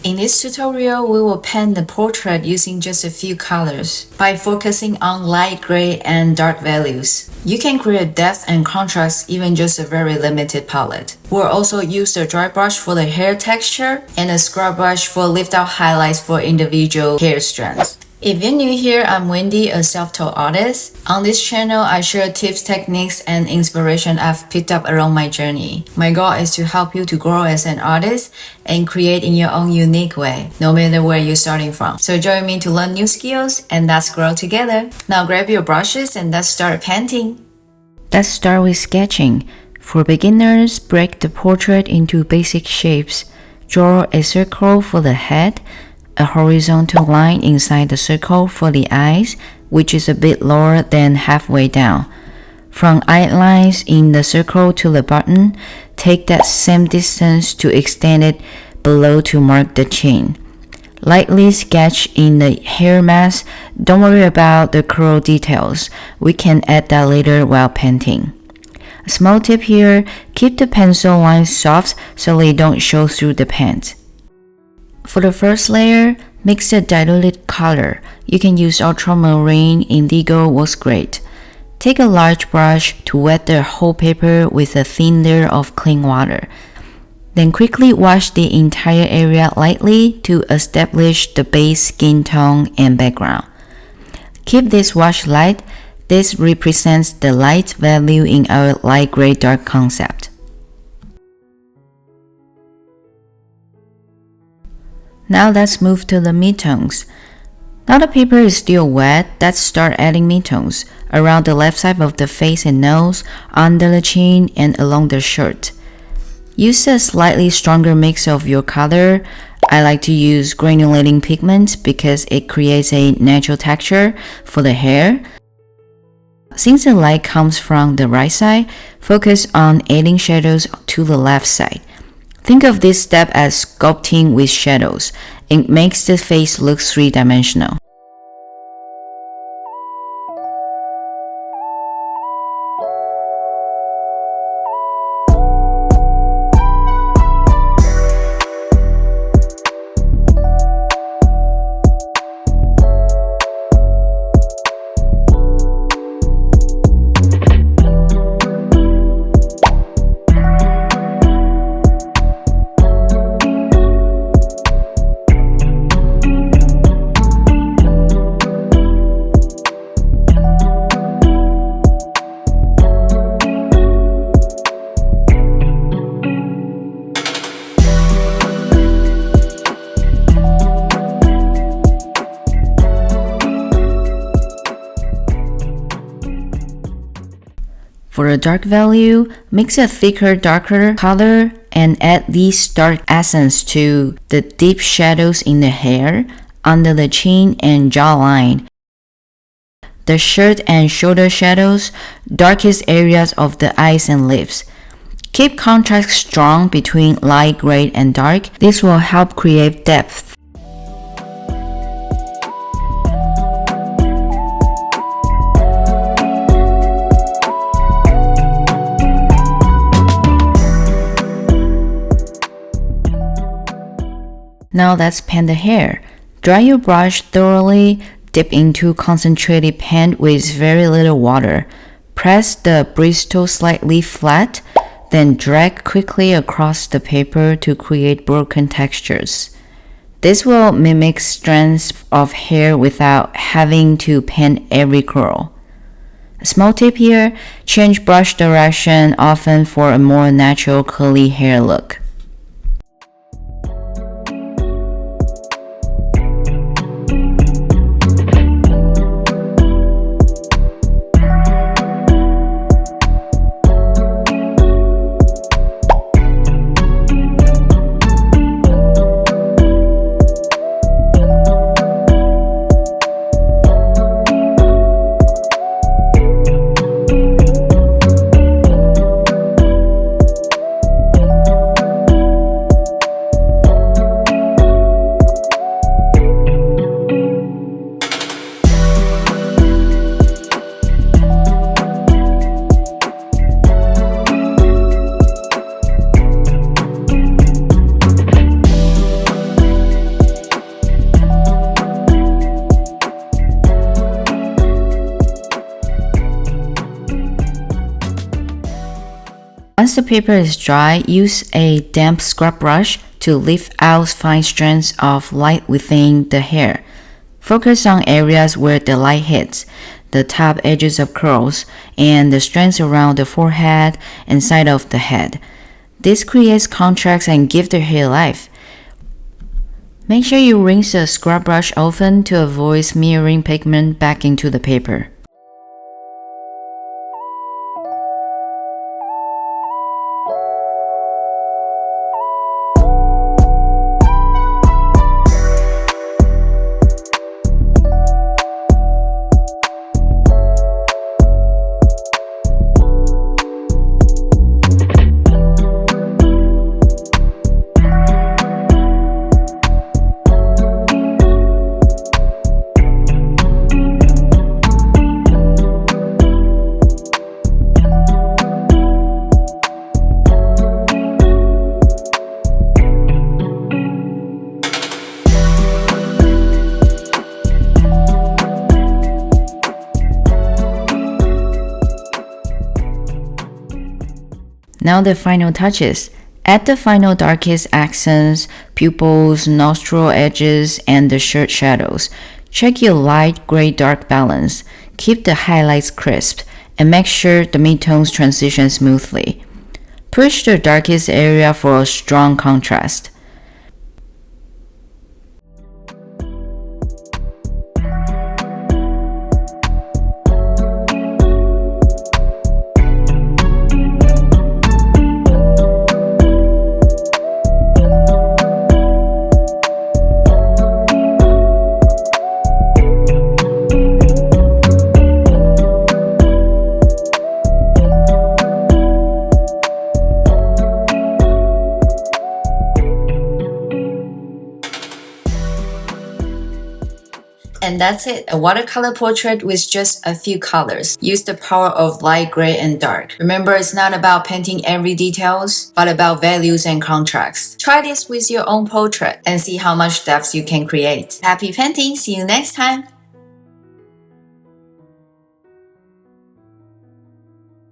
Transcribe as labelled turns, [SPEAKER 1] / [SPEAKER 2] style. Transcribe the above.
[SPEAKER 1] In this tutorial, we will paint the portrait using just a few colors by focusing on light gray and dark values. You can create depth and contrast even just a very limited palette. We'll also use a dry brush for the hair texture and a scrub brush for lift out highlights for individual hair strands. If you're new here, I'm Wendy, a self-taught artist. On this channel, I share tips, techniques, and inspiration I've picked up along my journey. My goal is to help you to grow as an artist and create in your own unique way, no matter where you're starting from. So join me to learn new skills and let's grow together. Now grab your brushes and let's start painting.
[SPEAKER 2] Let's start with sketching. For beginners, break the portrait into basic shapes. Draw a circle for the head, a horizontal line inside the circle for the eyes, which is a bit lower than halfway down. From eye lines in the circle to the button, take that same distance to extend it below to mark the chin. Lightly sketch in the hair mass. Don't worry about the curl details. We can add that later while painting. A small tip here, keep the pencil lines soft so they don't show through the paint. For the first layer, mix a diluted color. You can use ultramarine, indigo works great. Take a large brush to wet the whole paper with a thin layer of clean water. Then quickly wash the entire area lightly to establish the base skin tone and background. Keep this wash light. This represents the light value in our light gray dark concept. Now let's move to the midtones. Now the paper is still wet, let's start adding midtones around the left side of the face and nose, under the chin, and along the shirt. Use a slightly stronger mix of your color. I like to use granulating pigment because it creates a natural texture for the hair. Since the light comes from the right side, focus on adding shadows to the left side. Think of this step as sculpting with shadows. It makes the face look three-dimensional. For the dark value, mix a thicker, darker color and add these dark accents to the deep shadows in the hair, under the chin and jawline. The shirt and shoulder shadows, darkest areas of the eyes and lips. Keep contrast strong between light gray and dark. This will help create depth. Now let's paint the hair. Dry your brush thoroughly, dip into concentrated paint with very little water. Press the bristle slightly flat, then drag quickly across the paper to create broken textures. This will mimic strands of hair without having to paint every curl. A small tip here, change brush direction often for a more natural curly hair look. Once the paper is dry, use a damp scrub brush to lift out fine strands of light within the hair. Focus on areas where the light hits, the top edges of curls, and the strands around the forehead and side of the head. This creates contrast and gives the hair life. Make sure you rinse the scrub brush often to avoid smearing pigment back into the paper. Now the final touches. Add the final darkest accents, pupils, nostril edges, and the shirt shadows. Check your light gray-dark balance. Keep the highlights crisp, and make sure the midtones transition smoothly. Push the darkest area for a strong contrast.
[SPEAKER 1] And that's it, a watercolor portrait with just a few colors. Use the power of light, gray, and dark. Remember, it's not about painting every details, but about values and contrasts. Try this with your own portrait and see how much depth you can create. Happy painting! See you next time!